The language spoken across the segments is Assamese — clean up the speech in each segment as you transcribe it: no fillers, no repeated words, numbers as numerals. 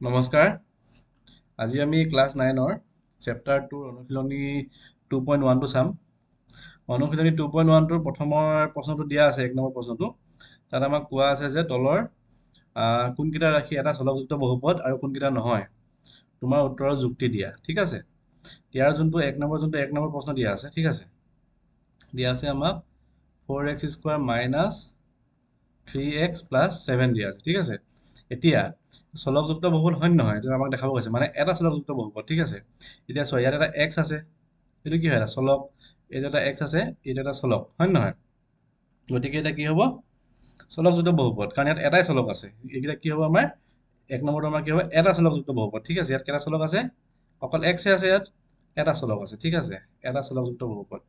নমস্কাৰ আজি আমি ক্লাছ 9 চেপ্টাৰ 2 অনুশীলনী 2.1 টো চাম অনুশীলনী 2.1 টোৰ প্ৰথমৰ প্ৰশ্নটো দিয়া আছে এক নম্বৰ প্ৰশ্নটো তাত আমাক কোৱা আছে যে তলৰ কোনকেইটা ৰাশি এটা চলকযুক্ত বহুপদ আৰু কোনকেইটা নহয় তোমাৰ উত্তৰৰ যুক্তি দিয়া ঠিক আছে ইয়াৰ যোনটো এক নম্বৰ প্ৰশ্ন দিয়া আছে ঠিক আছে দিয়া আছে আমাক 4x square minus 3x plus 7 দিয়া আছে ঠিক আছে এতিয়া চলকযুক্ত বহুপদ হয় নহয় এটা আমাক দেখাব কৈছে মানে এটা চলকযুক্ত বহুপদ ঠিক আছে এতিয়া চোৱা ইয়াত এটা x আছে এটো কি হয় এটা চলক এটা x আছে এটা এটা চলক হয় নহয় গতিকে এটা কি হ'ব চলকযুক্ত বহুপদ কাৰণ ইয়াত এটাই চলক আছে এইকিটা কি হ'ব আমাৰ এক নম্বৰটো আমাৰ কি হ'ব এটা চলকযুক্ত বহুপদ ঠিক আছে ইয়াত কেটা চলক আছে অকল x আছে ইয়াত এটা চলক আছে ঠিক আছে এটা চলকযুক্ত বহুপদ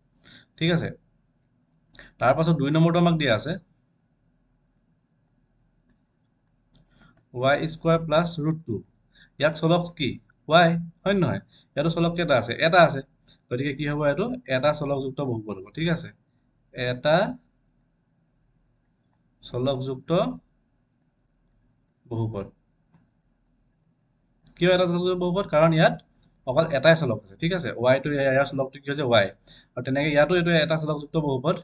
ঠিক আছে তাৰ পাছত দুই নম্বৰটো আমাক দিয়া আছে y স্কয়াৰ প্লাস √2 ইয়াত চলক কি y হয় নহয় ইয়াতো চলক কেটা আছে এটা আছে গতিকে কি হ'ব এটো এটা চলকযুক্ত বহুপদ হ'ব ঠিক আছে এটা চলকযুক্ত বহুপদ কিয় এটা চলকযুক্ত বহুপদ কাৰণ ইয়াত অকল এটাই চলক আছে ঠিক আছে y টো ইয়াৰ চলকটো কি হৈছে y আৰু তেনেকৈ ইয়াতো এটো এটা চলকযুক্ত বহুপদ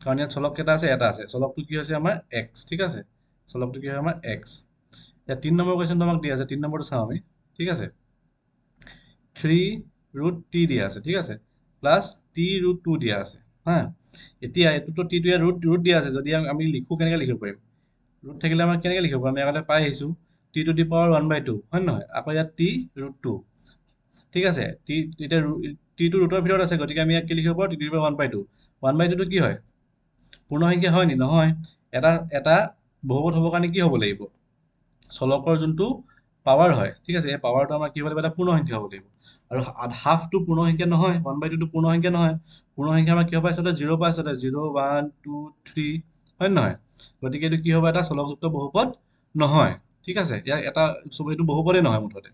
কাৰণ ইয়াত চলক কেটা আছে এটা আছে চলকটো কি হৈছে আমাৰ x ঠিক আছে চলকটো কি হয় আমাৰ x या 3 নম্বৰ কোৱেশ্চনটো আমাক দিয়া আছে 3 নম্বৰটো চাও আমি ঠিক আছে 3√t দিয়া আছে ঠিক আছে প্লাস t√2 দিয়া আছে হা এতিয়া এটোটো t টো ইয়াৰ ৰুট দিয়া আছে যদি আমি লিখো কেনেকৈ লিখিব পাৰিম ৰুট থাকিলে আমাৰ কেনেকৈ লিখিব আমি আগতে পাই আহিছো t টু দি পাৱাৰ 1/2 হয় নহয় আকৌ ইয়াত t√2 ঠিক আছে t এটা t টো ৰুটৰ ভিতৰত আছে গতিকে আমি ইয়াক কি লিখিব পাৰো t টু দি পাৱাৰ 1/2 1/2 টো কি হয় পূৰ্ণ সংখ্যা হয় নি নহয় এটা বহুপদ হ'ব কাৰণে কি হ'ব লাগিব চলকৰ যোনটো পাৱাৰ হয় ঠিক আছে এই পাৱাৰটো আমাৰ কি হ'ব লাগিব এটা পূৰ্ণ সংখ্যা হ'ব লাগিব আৰু হাফ টো পূৰ্ণ সংখ্যা নহয় 1/2 টো পূৰ্ণ সংখ্যা নহয় পূৰ্ণ সংখ্যা আমাৰ কি হ'ব আছে 0 পাই আছে 0 1 2 3 হয় নহয় গতিকে এটো কি হ'ব এটা চলকযুক্ত বহুপদ নহয় ঠিক আছে ইয়াৰ এটা এইটো বহুপদে নহয় মুঠতে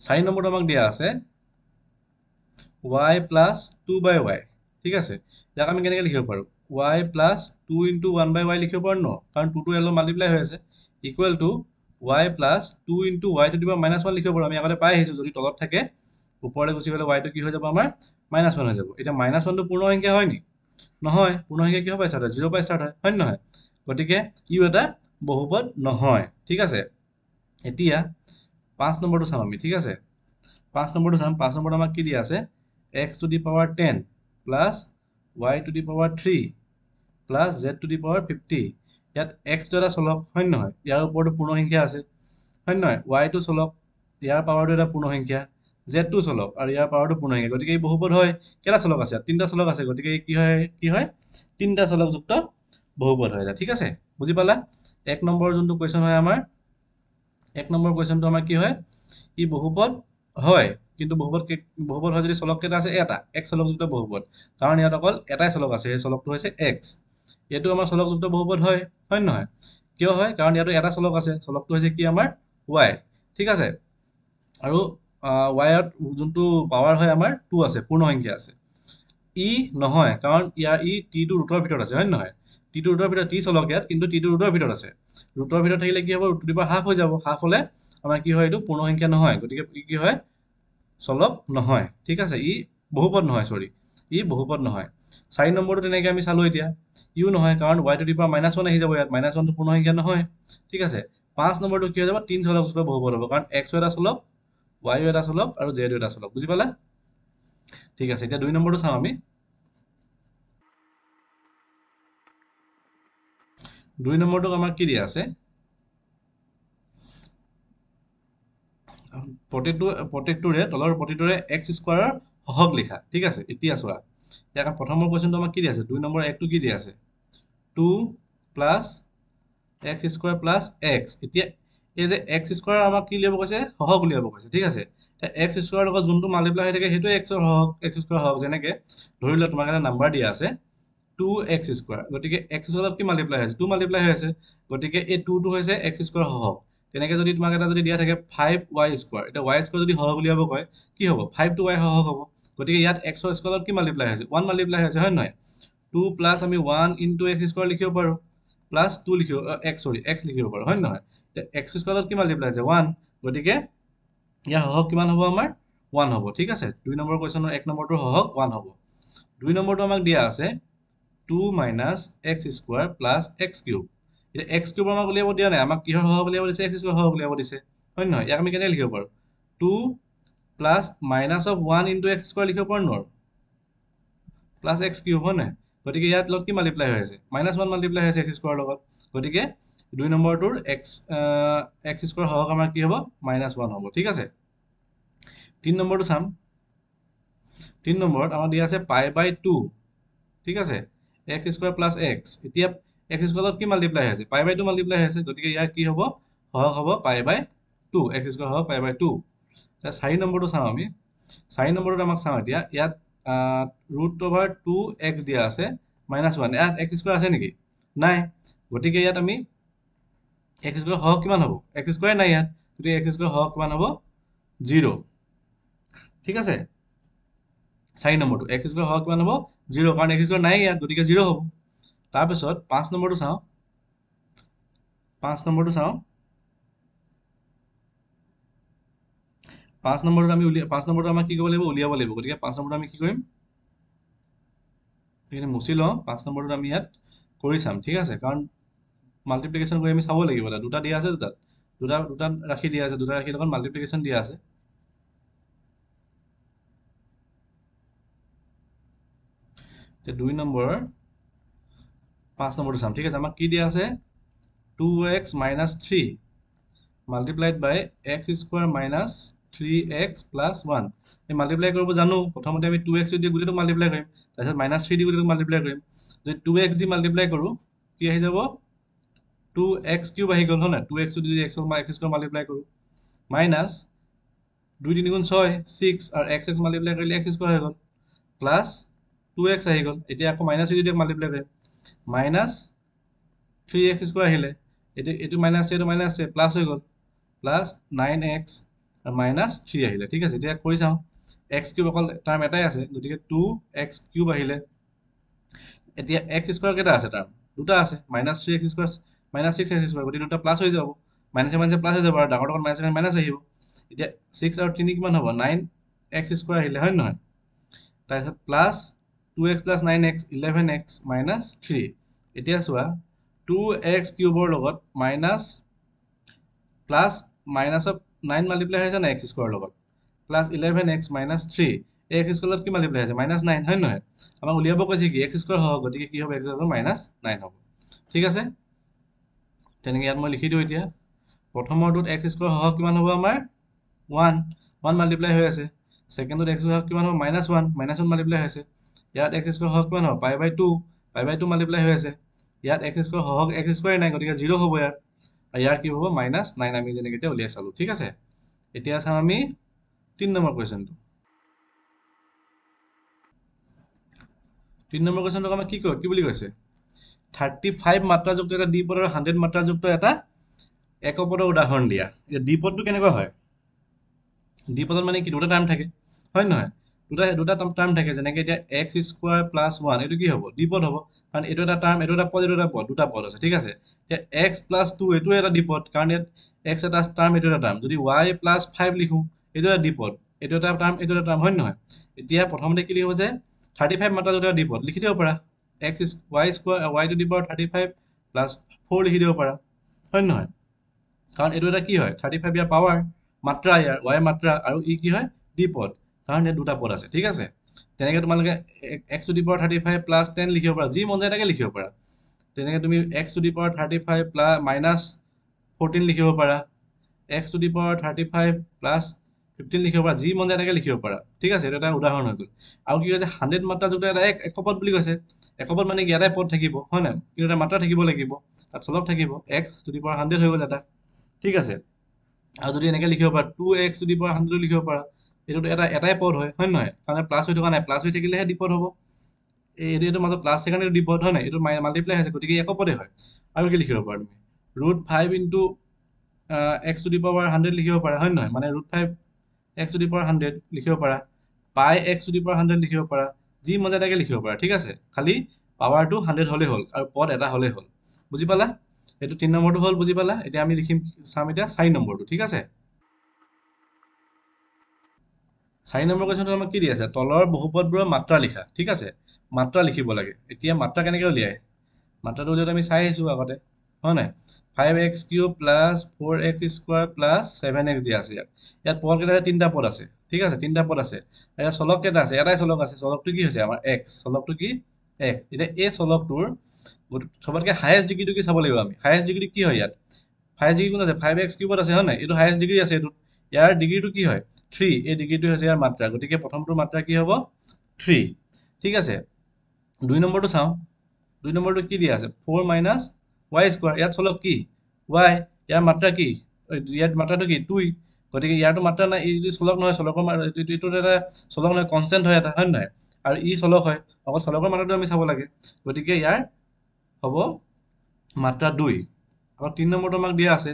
4 নম্বৰটো আমাক দিয়া আছে y plus 2/y ঠিক আছে ইয়াক আমি কেনেকৈ লিখিব পাৰো y plus 2 into 1/y লিখিব পাৰো ন কাৰণ 2 টো এলো মাল্টিপ্লাই হৈ আছে equal to y plus 2 into y to the power -1 লিখিব পাৰো আমি আগতে পাই আহিছো যদি তলত থাকে ওপৰলে গুচি গলে y টো কি হৈ যাব আমাৰ -1 হৈ যাব এটা -1 টো পূৰ্ণ সংখ্যা হয় নি নহয় পূৰ্ণ সংখ্যা কি হবে স্টার্ট 0 পাই স্টার্ট হয় নহয় গতিকে ইউ এটা বহুপদ নহয় ঠিক আছে এতিয়া 5 নম্বৰটো চাম আমি ঠিক আছে 5 নম্বৰটো চাম 5 নম্বৰটো আমাক কি দিয়া আছে x to the power 10 plus y to the power 3 plus z to the power 50 ইয়াত x টো এটা চলক হয় নহয় ইয়াৰ ওপৰটো পূৰ্ণ সংখ্যা আছে হয় নহয় y টো চলক ইয়াৰ পাৱাৰটো এটা পূৰ্ণ সংখ্যা z টো চলক আৰু ইয়াৰ পাৱাৰটো পূৰ্ণ সংখ্যা গতিকে এই বহুপদ হয় কেটা চলক আছে তিনটা চলক আছে গতিকে কি হয় তিনটা চলকযুক্ত বহুপদ হয় ঠিক আছে বুজি পালা এক নম্বৰ যোনটো কোৱেশ্চন হয় আমাৰ এক নম্বৰ কোৱেশ্চনটো আমাৰ কি হয় ই বহুপদ হয় কিন্তু বহুপদ হয় যদি চলক কেটা আছে এটা এক চলকযুক্ত বহুপদ কাৰণ ইয়াত অকল এটাই চলক আছে এই চলকটো হৈছে x এটো আমাৰ চলকযুক্ত বহুপদ হয় হয় নহয় কিয় হয় কাৰণ ইয়াতো এটা চলক আছে চলকটো হৈছে কি আমাৰ y ঠিক আছে আৰু y ত যোনটো পাৱাৰ হয় আমাৰ 2 আছে পূৰ্ণ সংখ্যা আছে ই নহয় কাৰণ ই t টো ৰুটৰ ভিতৰত আছে হয় নহয় t টো ৰুটৰ ভিতৰত t চলক ইয়াত কিন্তু t টো ৰুটৰ ভিতৰত আছে ৰুটৰ ভিতৰত থাকিলে কি হ'ব root to the power half হৈ যাব হাফ হলে আমাৰ কি হয় এটো পূৰ্ণ সংখ্যা নহয় গতিকে কি হয় চলক নহয় ঠিক আছে ই বহুপদ নহয় সৰি ই বহুপদ নহয় 4 নম্বৰটো তেনেকৈ আমি চালো এতিয়া ইউ নহয় কাৰণ y টু দি পাৱাৰ -1 আহি যাব ইয়াত -1 টো পূৰ্ণ সংখ্যা নহয় ঠিক আছে 5 নম্বৰটো কি হৈ যাব তিন চলকযুক্ত বহুপদ হ'ব কাৰণ x ও এটা চলক y ও এটা চলক আৰু z ও এটা চলক বুজি পালা ঠিক আছে এতিয়া 2 নম্বৰটো চাও আমি 2 নম্বৰটো আমাক কি দিয়া আছে প্ৰত্যেকটোৰে তলৰ প্ৰতিটোৰে x স্কয়াৰৰ হহক লিখা ঠিক আছে এতিয়া চোৱা ইয়াৰ প্ৰথমৰ কোৱেশ্চনটো আমাক কি দিয়া আছে 2 নম্বৰ একটো কি দিয়া আছে 2 plus x square plus x এতিয়া এই যে x স্কয়াৰ আমাক কি লিয়াব কৈছে হহক লিয়াব কৈছে ঠিক আছে x স্কয়াৰ লগত যোনটো মাল্টিপ্লাই হৈ থাকে হেটো x ৰ হহক x স্কয়াৰ হহক যেনেকে ধৰিলে তোমাক এটা নাম্বাৰ দিয়া আছে 2x স্কয়াৰ গতিকে x স্কয়াৰত কি মাল্টিপ্লাই হৈছে 2 মাল্টিপ্লাই হৈ আছে গতিকে এই 2 টো হৈছে x স্কয়াৰ হহক তেনেকে যদি তোমাক এটা যদি দিয়া থাকে 5y স্কয়াৰ এটা y স্কয়াৰ যদি হহক লিয়াব কয় কি হ'ব 5 to y হহক হ'ব গতিকে ইয়াত x ৰ স্কয়াৰত কি মাল্টিপ্লাই হৈছে 1 মাল্টিপ্লাই হৈছে হয় নহয় 2 plus আমি 1 into x স্কয়াৰ লিখিব পাৰো প্লাছ 2 লিখিব x লিখিব পাৰোঁ হয় নহয় x স্কোৱাৰত কি মাল্টিপ্লাই আছে 1 গতিকে ইয়াৰ হহক কিমান হ'ব আমাৰ 1 হ'ব ঠিক আছে 2 নম্বৰ কুৱেশ্যনৰ 1 নম্বৰটোৰ হহক 1 হ'ব 2 নম্বৰটো আমাক দিয়া আছে 2 minus x square plus x cube এতিয়া x cube আমাক উলিয়াব দিয়া নাই আমাক কিহৰ হহক উলিয়াব দিছে x square হহক উলিয়াব দিছে হয় নহয় ইয়াক আমি কেনেকৈ লিখিব পাৰোঁ 2 plus minus of 1 into x square লিখিব পাৰোঁ নোৱাৰোঁ প্লাছ x কিউব হয় নাই গতিকে ইয়াত লগত কি মাল্টিপ্লাই হৈ আছে -1 মাল্টিপ্লাই হৈ আছে x স্কোৱাৰৰ লগত গতিকে 2 নম্বৰটোৰ x স্কোৱাৰ হওক আমাৰ কি হ'ব -1 হ'ব ঠিক আছে 3 নম্বৰটো চাম 3 নম্বৰত আমাৰ দিয়া আছে π/2 ঠিক আছে x স্কোৱাৰ প্লাছ x এতিয়া x স্কোৱাৰত কি মাল্টিপ্লাই হৈ আছে π/2 মাল্টিপ্লাই হৈ আছে গতিকে ইয়াৰ কি হ'ব হওক হ'ব π/2 x স্কোৱাৰ হওক π/2 এতিয়া 4 নম্বৰটো চাওঁ আমি 4 নম্বৰটো আমাক চাওঁ এতিয়া ইয়াত √2x দিয়া আছে -1 ইয়াত x স্কোৱাৰ আছে নেকি নাই গতিকে ইয়াত আমি x স্কোৱাৰ হওক কিমান হ'ব x স্কোৱাৰ নাই ইয়াত গতিকে x স্কোৱাৰ হওক কিমান হ'ব 0 ঠিক আছে 4 নম্বৰটো x স্কোৱাৰ হওক কিমান হ'ব 0 কাৰণ x স্কোৱাৰ নাই ইয়াত গতিকে 0 হ'ব তাৰপিছত 5 নম্বৰটো চাওঁ 5 নম্বৰটো আমি 5 নম্বৰটো আমাক কি কৰিব লাগিব উলিয়াব লাগিব গতিকে 5 নম্বৰটো আমি কি কৰিম এইখিনি মুছি লওঁ 5 নম্বৰটো আমি ইয়াত কৰি চাম ঠিক আছে কাৰণ মাল্টিপ্লিকেশ্যন কৰি আমি চাব লাগিব দুটা দিয়া আছে দুটা ৰাখি দিয়া আছে দুটা ৰাখি লগত মাল্টিপ্লিকেশ্যন দিয়া আছে তে 2 নম্বৰ 5 নম্বৰটো চাম ঠিক আছে আমাক কি দিয়া আছে 2x minus 3 multiplied by x square minus 3x plus 1 এই মাল্টিপ্লাই কৰিব জানো প্ৰথমতে আমি 2x দি গোটেইটো মাল্টিপ্লাই কৰিম তাৰপিছত -3 দি গোটেইটো মাল্টিপ্লাই কৰিম যদি 2x দি মাল্টিপ্লাই কৰোঁ কি আহি যাব 2x কিউব আহি গ'ল হয় নাই 2x যদি x স্কোৱাৰ মাল্টিপ্লাই কৰোঁ মাইনাছ 2 3 গুণ 6 6 আৰু x মাল্টিপ্লাই কৰিলে x স্কোৱাৰ হৈ গ'ল প্লাছ 2x আহি গ'ল এতিয়া আকৌ -3 দি মাল্টিপ্লাই কৰিম মাইনাছ 3x স্কোৱাৰ আহিলে এইটো মাইনাছ এইটো মাইনাছ প্লাছ হৈ গ'ল প্লাছ 9x -3 আহিলে ঠিক আছে এতিয়া কৰি চাওঁ x কিউব অকল টাৰ্ম এটাই আছে গতিকে 2x কিউব আহিলে এতিয়া x স্কোৱাৰ কেইটা আছে টাৰ্ম দুটা আছে -3x স্কোৱাৰ -6x স্কোৱাৰ গতিকে দুটা প্লাছ হৈ যাব মাইনাছে প্লাছ হৈ যাব আৰু ডাঙৰ মাইনাছ আহিব এতিয়া 6 আৰু 3 কিমান হ'ব 9x স্কোৱাৰ আহিলে হয় নহয় তাৰপিছত plus 2x plus 9x 11x -3 এতিয়া চোৱা 2x কিউবৰ লগত প্লাছ মাইনাছত 9 মাল্টিপ্লাই হৈছে না x স্কোৱাৰৰ লগত প্লাছ 11x -3 এই x স্কোৱাৰত কি মাল্টিপ্লাই হৈছে -9 হয় নহয় আমাক উলিয়াব কৈছে কি x স্কোৱাৰ হ'ব গতিকে কি হ'ব x স্কোৱাৰ -9 হ'ব ঠিক আছে তেনেকৈ ইয়াত মই লিখি দিওঁ এতিয়া প্ৰথমৰটোত x স্কোৱাৰ হ'ব কিমান হ'ব আমাৰ 1 মাল্টিপ্লাই হৈ আছে ছেকেণ্ডত x স্কোৱাৰ কিমান হ'ব -1 মাল্টিপ্লাই হৈছে ইয়াত x স্কোৱাৰ হওক কিমান হ'ব π/2 মাল্টিপ্লাই হৈ আছে ইয়াত x স্কোৱাৰ হওক x স্কোৱাৰে নাই গতিকে 0 হ'ব ইয়াত আৰু ইয়াৰ কি হ'ব -9 আমি যেনেকৈ এতিয়া উলিয়াই চালোঁ ঠিক আছে এতিয়া চাম আমি 3 নম্বৰ কুৱেশ্যনটো 3 নম্বৰ কুৱেশ্যনটোক আমাক কি বুলি কৈছে 35 মাত্ৰাযুক্ত এটা দ্বিপদ আৰু 100 মাত্ৰাযুক্ত এটা একপদৰ উদাহৰণ দিয়া এতিয়া দ্বিপদটো কেনেকুৱা হয় দ্বিপদত মানে কি দুটা টাৰ্ম থাকে হয় নহয় দুটা টাৰ্ম থাকে যেনেকৈ এতিয়া x স্কোৱাৰ প্লাছ 1 এইটো কি হ'ব দ্বিপদ হ'ব কাৰণ এইটো এটা টাৰ্ম এইটো এটা পদ এইটো এটা পদ দুটা পদ আছে ঠিক আছে এতিয়া x প্লাছ 2 এইটো এটা দ্বিপদ কাৰণ ইয়াত x এটা টাৰ্ম এইটো এটা টাৰ্ম যদি y প্লাছ 5 লিখোঁ এইটো এটা দ্বিপদ এইটো এটা টাৰ্ম হয় নহয় এতিয়া প্ৰথমতে কি লিখিব যে 35 মাত্ৰাযুক্ত এটা দ্বিপদ লিখি দিব পাৰা y square y to the power 35 plus 4 লিখি দিব পাৰা হয় নহয় কাৰণ এইটো এটা কি হয় 35 ইয়াৰ পাৱাৰ মাত্ৰা ইয়াৰ y মাত্ৰা আৰু ই কি হয় দ্বিপদ কাৰণ ইয়াত দুটা পদ আছে ঠিক আছে তেনেকৈ তোমালোকে x to the power 35 plus 10 লিখিব পাৰা যি মন যায় তাকে লিখিব পাৰা তেনেকৈ তুমি x to the power 35 plus -14 লিখিব পাৰা x to the power 35 plus 15 লিখিব পাৰা যি মন যায় তাকে লিখিব পাৰা ঠিক আছে এইটো এটা উদাহৰণ হৈ গ'ল আৰু কি হৈছে 100 মাত্ৰাযুক্ত এটা একপদ বুলি কৈছে একপদ মানে কি এটাই পদ থাকিব হয় নাই কিন্তু এটা মাত্ৰা থাকিব লাগিব তাত চলক থাকিব x টু দি পাৱাৰ 100 হৈ গ'ল এটা ঠিক আছে আৰু যদি এনেকৈ লিখিব পাৰা 2x টু দি পাৱাৰ 100 লিখিব পাৰা এইটো এটাই পদ হয় নহয় কাৰণ প্লাছ হৈ থকা নাই প্লাছ হৈ থাকিলেহে দ্বিপদ হ'ব এইটো মাজত প্লাছ সেইকাৰণে দ্বিপদ হয় নাই এইটো মাল্টিপ্লাই হৈছে গতিকে একপদে হয় আৰু কি লিখিব পাৰা তুমি √5 into x to the power 100 লিখিব পাৰা হয় নহয় মানে √5 x টু দি পাৱাৰ 100 লিখিব পাৰা পাই x টু দি পাৱাৰ 100 লিখিব পাৰা যি মন যায় তাকে লিখিব পাৰা ঠিক আছে খালি পাৱাৰটো 100 হ'লেই হ'ল আৰু পদ এটা হ'লেই হ'ল বুজি পালা এইটো 3 নম্বৰটো হ'ল বুজি পালা এতিয়া আমি লিখিম চাম এতিয়া 4 নম্বৰটো ঠিক আছে 4 নম্বৰ কোৱেশ্চনটো আমাক কি দি আছে তলৰ বহুপদবোৰৰ মাত্ৰা লিখা ঠিক আছে মাত্ৰা লিখিব লাগে এতিয়া মাত্ৰা কেনেকৈ উলিয়ায় মাত্ৰাটো উলিয়াওঁতে আমি চাই আহিছোঁ আগতে হয় নাই 5x³ plus 4x square plus 7x দিয়া আছে ইয়াত পদ কেইটা তিনিটা পদ আছে ঠিক আছে তিনিটা পদ আছে ইয়াত চলক কেইটা আছে এটাই চলক আছে চলকটো কি হৈছে আমাৰ x চলকটো কি x এতিয়া এই চলকটোৰ সবতকৈ হায়েষ্ট ডিগ্ৰীটো কি চাব লাগিব আমি হায়েষ্ট ডিগ্ৰী কি হয় ইয়াত হায়েষ্ট ডিগ্ৰী কোন আছে 5x³ আছে হয় নাই এইটো হায়েষ্ট ডিগ্ৰী আছে এইটো ইয়াৰ ডিগ্ৰীটো কি হয় 3 এই ডিগ্ৰীটো হৈছে ইয়াৰ মাত্ৰা গতিকে প্ৰথমটোৰ মাত্ৰা কি হ'ব 3 ঠিক আছে 2 নম্বৰটো চাওঁ 2 নম্বৰটো কি দিয়া আছে 4 মাইনাছ y স্কোৱাৰ ইয়াত চলক কি y ইয়াৰ মাত্ৰা কি ইয়াৰ মাত্ৰাটো কি 2 গতিকে ইয়াৰটো মাত্ৰা নাই এইটো চলক নহয় চলকৰ এইটো এটা চলক নহয় কনষ্টেণ্ট হয় এটা হয় নহয় আৰু ই চলক হয় অকল চলকৰ মাত্ৰাটো আমি চাব লাগে গতিকে ইয়াৰ হ'ব মাত্ৰা 2 আৰু 3 নম্বৰটো আমাক দিয়া আছে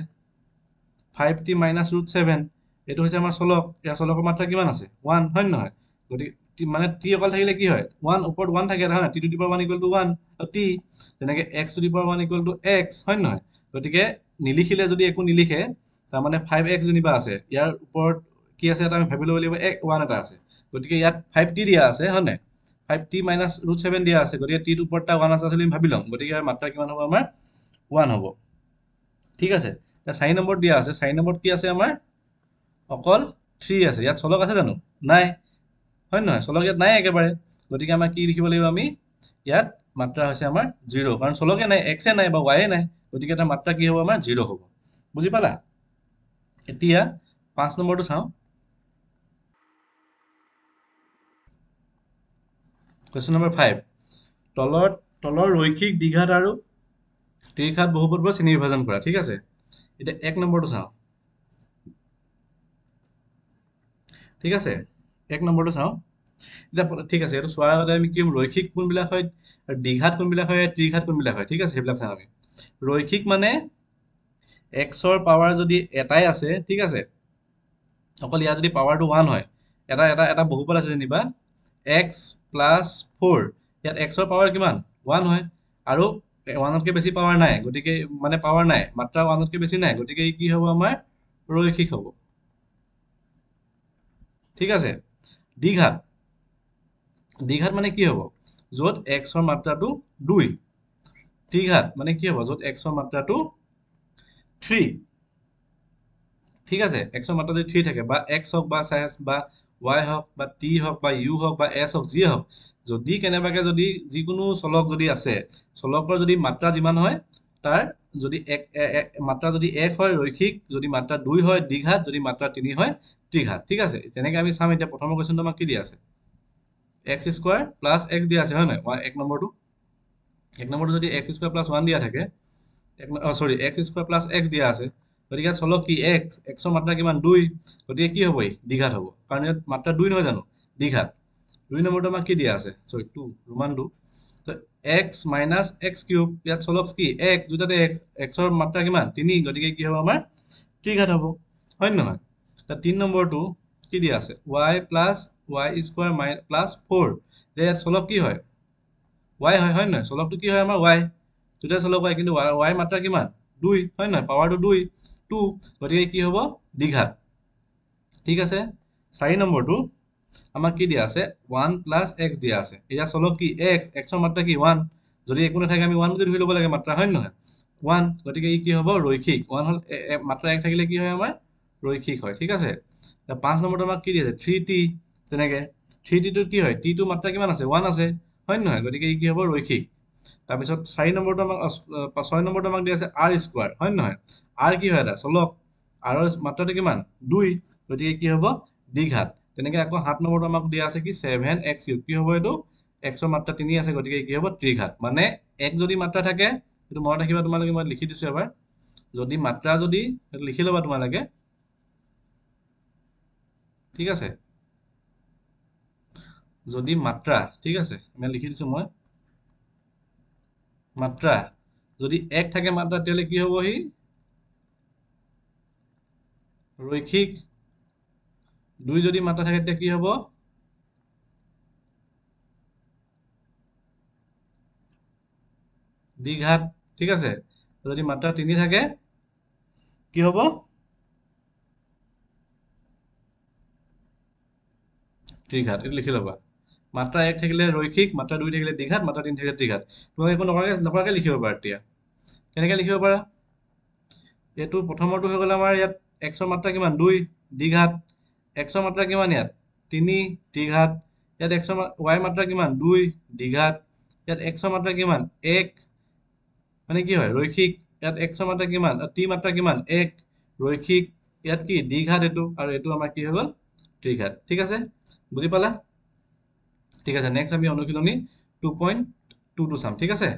5t মাইনাছ √7 এইটো হৈছে আমাৰ চলক ইয়াৰ চলকৰ মাত্ৰা কিমান আছে 1 হয় নহয় গতিকে মানে t অকল থাকিলে কি হয় 1 ওপৰত 1 থাকে হয় নহয় t to the power 1 equal to 1 t যেনেকৈ x to the power 1 equal to x হয় নহয় গতিকে নিলিখিলে যদি একো নিলিখে তাৰমানে 5x যেনিবা আছে ইয়াৰ ওপৰত কি আছে এটা আমি ভাবি ল'ব লাগিব 1 এটা আছে গতিকে ইয়াত 5t দিয়া আছে হয় নাই 5t মাইনাছ √7 দিয়া আছে গতিকে t টোৰ ওপৰত 1 আছে বুলি ভাবি ল'ম গতিকে ইয়াৰ মাত্ৰা কিমান হ'ব আমাৰ 1 হ'ব ঠিক আছে এতিয়া 4 নম্বৰত দিয়া আছে 4 নম্বৰত কি আছে আমাৰ অকল 3 আছে ইয়াত চলক আছে জানো নাই হয় নহয় চলক ইয়াত নাই একেবাৰে গতিকে আমাৰ কি লিখিব লাগিব আমি ইয়াত মাত্ৰা হৈছে আমাৰ 0 কাৰণ চলকে নাই x নাই বা y নাই গতিকে এটা মাত্ৰা কি হ'ব আমাৰ 0 হ'ব বুজি পালা এতিয়া 5 নম্বৰটো চাওঁ কুৱেশ্যন নম্বৰ 5 তলৰ ৰৈখিক দ্বিঘাত আৰু ত্ৰিঘাত বহুপদবোৰ শ্ৰেণী বিভাজন কৰা ঠিক আছে এতিয়া 1 নম্বৰটো চাওঁ ঠিক আছে 1 নম্বৰটো চাওঁ এতিয়া ঠিক আছে এইটো চোৱাৰ আগতে আমি কি ৰৈখিক কোনবিলাক হয় দ্বিঘাত কোনবিলাক হয় ত্ৰিঘাত কোনবিলাক হয় ঠিক আছে সেইবিলাক চাওঁ আমি ৰৈখিক মানে xৰ পাৱাৰ যদি এটাই আছে ঠিক আছে অকল ইয়াৰ যদি পাৱাৰটো 1 হয় এটা বহুপদ আছে যেনিবা x প্লাছ 4 ইয়াত xৰ পাৱাৰ কিমান 1 হয় আৰু 1তকৈ বেছি পাৱাৰ নাই গতিকে মানে পাৱাৰ নাই মাত্ৰা 1তকৈ বেছি নাই গতিকে কি হ'ব আমাৰ ৰৈখিক হ'ব ঠিক আছে দ্বিঘাত দ্বিঘাত মানে কি হ'ব য'ত xৰ মাত্ৰাটো 2 ত্ৰিঘাত মানে কি হ'ব য'ত xৰ মাত্ৰাটো 3 ঠিক আছে xৰ মাত্ৰা যদি 3 থাকে বা x হওক বা s বা y হওক বা t হওক বা u হওক বা s হওক যিয়ে হওক যদি কেনেবাকে যদি যিকোনো চলক যদি আছে চলকৰ যদি মাত্ৰা যিমান হয় তাৰ যদি মাত্ৰা যদি 1 হয় ৰৈখিক যদি মাত্ৰা 2 হয় দ্বিঘাত যদি মাত্ৰা 3 হয় ত্ৰিঘাত ঠিক আছে তেনেকৈ আমি চাম এতিয়া প্ৰথমৰ কুৱেশ্যনটো আমাক কি দিয়া আছে x স্কোৱাৰ প্লাছ x দিয়া আছে হয় নহয় 1 নম্বৰটো যদি x স্কোৱাৰ প্লাছ 1 দিয়া থাকে সৰি x স্কোৱাৰ প্লাছ x দিয়া আছে গতিকে ইয়াত চলক কি xৰ মাত্ৰা কিমান 2 গতিকে কি হ'ব দ্বিঘাত হ'ব কাৰণ ইয়াত মাত্ৰা 2 নহয় জানো দ্বিঘাত 2 নম্বৰটো আমাক কি দিয়া আছে সৰি 2 ৰোমান 2 তো x মাইনাছ x³ ইয়াত চলক কি x দুটাতে xৰ মাত্ৰা কিমান 3 গতিকে কি হ'ব আমাৰ ত্ৰিঘাত হ'ব হয় নহয় তাৰ 3 নম্বৰটো কি দিয়া আছে y plus y square plus 4 ইয়াত চলক কি হয় y হয় নহয় চলকটো কি হয় আমাৰ y দুটা চলক y কিন্তু y মাত্ৰা কিমান 2 হয় নহয় পাৱাৰটো 2 গতিকে কি হ'ব দ্বিঘাত ঠিক আছে 4 নম্বৰটো আমাক কি দিয়া আছে 1 প্লাছ x দিয়া আছে এতিয়া চলক কি xৰ মাত্ৰা কি 1 যদি একো নাথাকে আমি 1 বুলি ধৰি ল'ব লাগে মাত্ৰা হয় নহয় 1 গতিকে ই কি হ'ব ৰৈখিক 1 হ'ল মাত্ৰা 1 থাকিলে কি হয় আমাৰ ৰৈখিক হয় ঠিক আছে 5 নম্বৰটো আমাক কি দিয়া আছে 3t তেনেকৈ 3t টো কি হয় t টো মাত্ৰা কিমান আছে 1 আছে হয় নহয় গতিকে ই কি হ'ব ৰৈখিক তাৰপিছত 4 নম্বৰটো আমাক 6 নম্বৰটো আমাক দিয়া আছে r স্কোৱাৰ হয় নহয় r কি হয় এটা চলক r ৰ মাত্ৰাটো কিমান 2 গতিকে কি হ'ব দ্বিঘাত তেনেকৈ আকৌ 7 নম্বৰটো আমাক দিয়া আছে কি 7x³ কি হ'ব এইটো xৰ মাত্ৰা 3 আছে গতিকে কি হ'ব ত্ৰিঘাত মানে x যদি মাত্ৰা থাকে এইটো মনত ৰাখিবা তোমালোকে মই লিখি দিছোঁ এবাৰ যদি মাত্ৰা যদি লিখি ল'বা তোমালোকে ঠিক আছে যদি মাত্ৰা ঠিক আছে আমি লিখি দিছোঁ মই মাত্ৰা যদি 1 থাকে মাত্ৰা তেতিয়াহ'লে কি হ'ব সি ৰৈখিক 2 যদি মাত্ৰা থাকে তেতিয়া কি হ'ব দ্বিঘাত ঠিক আছে যদি মাত্ৰা 3 থাকে কি হ'ব ত্ৰিঘাত এইটো লিখি ল'বা মাত্ৰা 1 থাকিলে ৰৈখিক মাত্ৰা 2 থাকিলে দ্বিঘাত মাত্ৰা 3 থাকিলে ত্ৰিঘাত তোমাক একো নকৰাকে লিখিব পাৰা এতিয়া কেনেকৈ লিখিব পাৰা এইটো প্ৰথমৰটো হৈ গ'ল আমাৰ ইয়াত x ৰ মাত্ৰা কিমান 2 দ্বিঘাত x ৰ মাত্ৰা কিমান ইয়াত 3 দ্বিঘাত ইয়াত x ৰ y মাত্ৰা কিমান 2 দ্বিঘাত ইয়াত x ৰ মাত্ৰা কিমান 1 মানে কি হয় ৰৈখিক ইয়াত x ৰ মাত্ৰা কিমান t মাত্ৰা কিমান 1 ৰৈখিক ইয়াত কি দ্বিঘাত এইটো আৰু এইটো আমাৰ কি হৈ গ'ল ত্ৰিঘাত ঠিক আছে বুজি পালা ঠিক আছে নেক্সট আমি অনুশীলনী 2.22 চাম ঠিক আছে